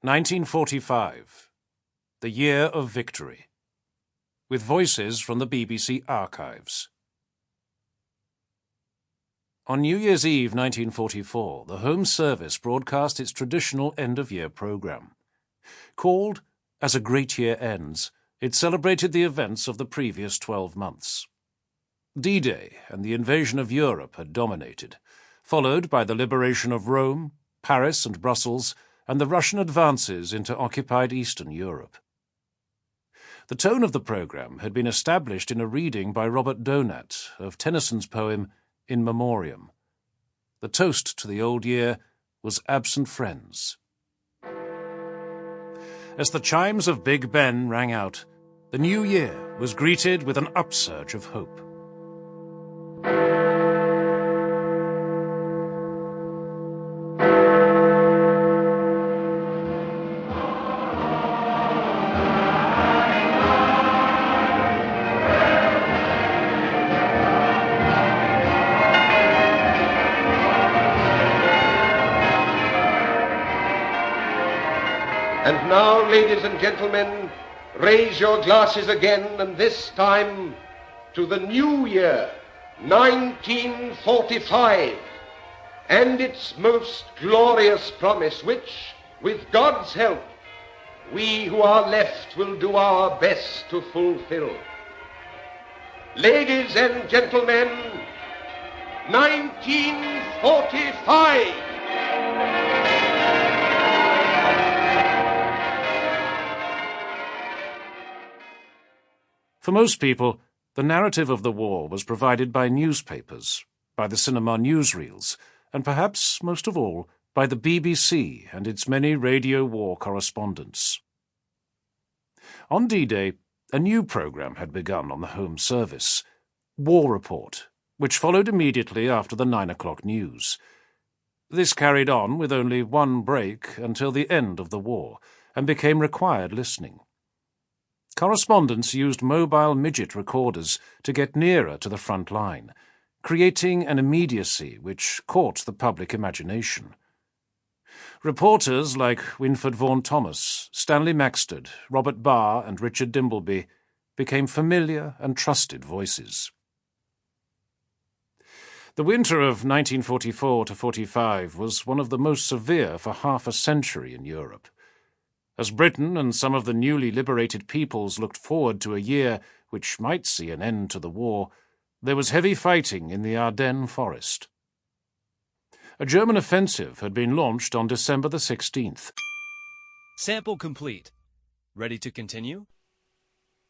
1945, the Year of Victory, with voices from the BBC archives. On New Year's Eve 1944, the Home Service broadcast its traditional end-of-year programme. Called As a Great Year Ends, it celebrated the events of the previous 12 months. D-Day and the invasion of Europe had dominated, followed by the liberation of Rome, Paris and Brussels, and the Russian advances into occupied Eastern Europe. The tone of the programme had been established in a reading by Robert Donat of Tennyson's poem In Memoriam. The toast to the old year was absent friends. As the chimes of Big Ben rang out, the new year was greeted with an upsurge of hope. And now, ladies and gentlemen, raise your glasses again, and this time to the new year, 1945, and its most glorious promise, which, with God's help, we who are left will do our best to fulfill. Ladies and gentlemen, 1945! For most people, the narrative of the war was provided by newspapers, by the cinema newsreels, and perhaps, most of all, by the BBC and its many radio war correspondents. On D-Day, a new programme had begun on the Home Service, War Report, which followed immediately after the 9 o'clock news. This carried on with only one break until the end of the war, and became required listening. Correspondents used mobile midget recorders to get nearer to the front line, creating an immediacy which caught the public imagination. Reporters like Winford Vaughan Thomas, Stanley Maxted, Robert Barr and Richard Dimbleby became familiar and trusted voices. The winter of 1944–45 was one of the most severe for half a century in Europe. As Britain and some of the newly liberated peoples looked forward to a year which might see an end to the war, there was heavy fighting in the Ardennes forest. A German offensive had been launched on December the 16th. Sample complete. Ready to continue?